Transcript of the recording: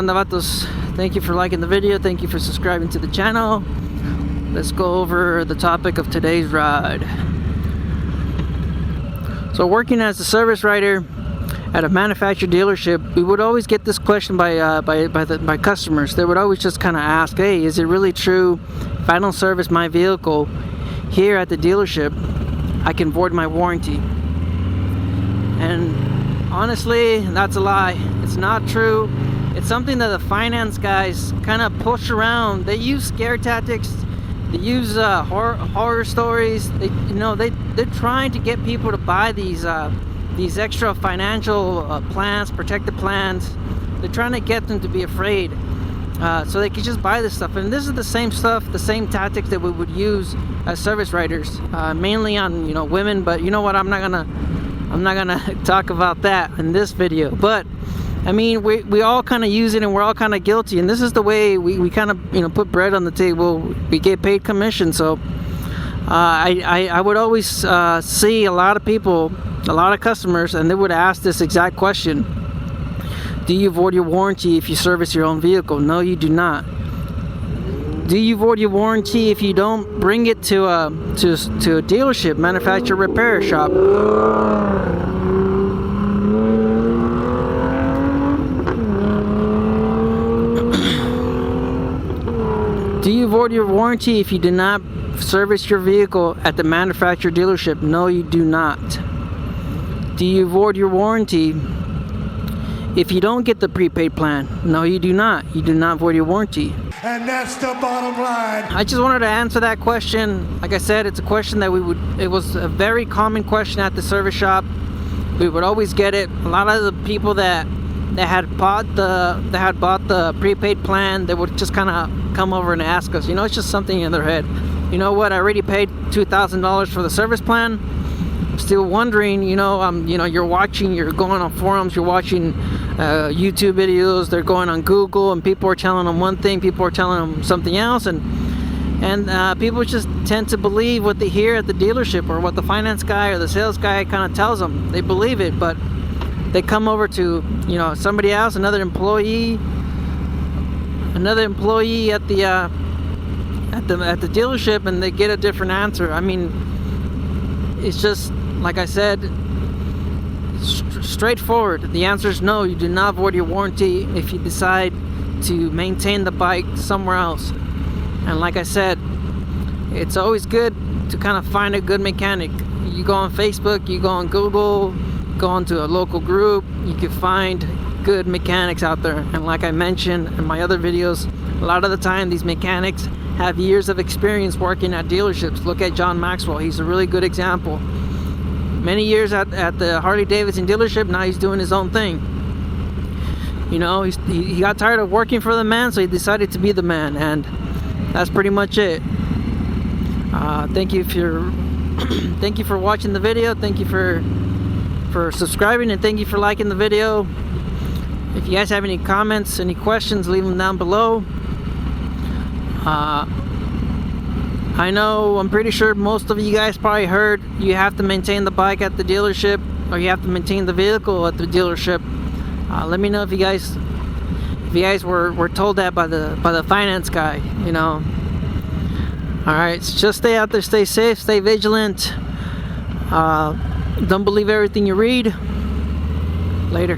onda, vatos? Thank you for liking the video. Thank you for subscribing to the channel. Let's go over the topic of today's ride. So working as a service writer at a manufacturer dealership, we would always get this question by customers. They would always just kind of ask, hey, is it really true if I don't service my vehicle here at the dealership, I can void my warranty? And honestly, that's a lie. It's not true. It's something that the finance guys kind of push around. They use scare tactics. They use horror stories. They're trying to get people to buy these extra financial plans, protected plans. They're trying to get them to be afraid, so they can just buy this stuff. And this is the same stuff, the same tactics that we would use as service writers, mainly on women. But you know what? I'm not gonna talk about that in this video. But I mean, we all kind of use it, and we're all kind of guilty. And this is the way we kind of put bread on the table. We get paid commission. So I would always see a lot of people, a lot of customers, and they would ask this exact question: do you void your warranty if you service your own vehicle? No, you do not. Do you void your warranty if you don't bring it to a dealership, manufacturer, repair shop? Do you void your warranty if you do not service your vehicle at the manufacturer dealership? No, you do not. Do you void your warranty if you don't get the prepaid plan? No, you do not. You do not void your warranty. And that's the bottom line. I just wanted to answer that question. Like I said, it's a question that it was a very common question at the service shop. We would always get it. A lot of the people that had bought the prepaid plan, they would just kind of come over and ask us. It's just something in their head. You know what? I already paid $2,000 for the service plan. I'm still wondering. You're going on forums, you're watching YouTube videos. They're going on Google, and people are telling them one thing, people are telling them something else, and people just tend to believe what they hear at the dealership or what the finance guy or the sales guy kind of tells them. They believe it, but they come over to somebody else, another employee at the dealership, and they get a different answer. I mean, it's just like I said, straightforward. The answer is no. You do not void your warranty if you decide to maintain the bike somewhere else. And like I said, it's always good to kind of find a good mechanic. You go on Facebook, you go on Google, go onto a local group, you can find good mechanics out there. And like I mentioned in my other videos, a lot of the time these mechanics have years of experience working at dealerships. Look at John Maxwell. He's a really good example. Many years at the Harley-Davidson dealership. Now he's doing his own thing. He got tired of working for the man, so he decided to be the man. And that's pretty much it. Thank you for watching the video. Thank you for subscribing, and thank you for liking the video. If you guys have any comments, any questions, leave them down below. I'm pretty sure most of you guys probably heard you have to maintain the bike at the dealership, or you have to maintain the vehicle at the dealership. Let me know if you guys were told that by the finance guy. Alright, so just stay out there, stay safe, stay vigilant. Don't believe everything you read. Later.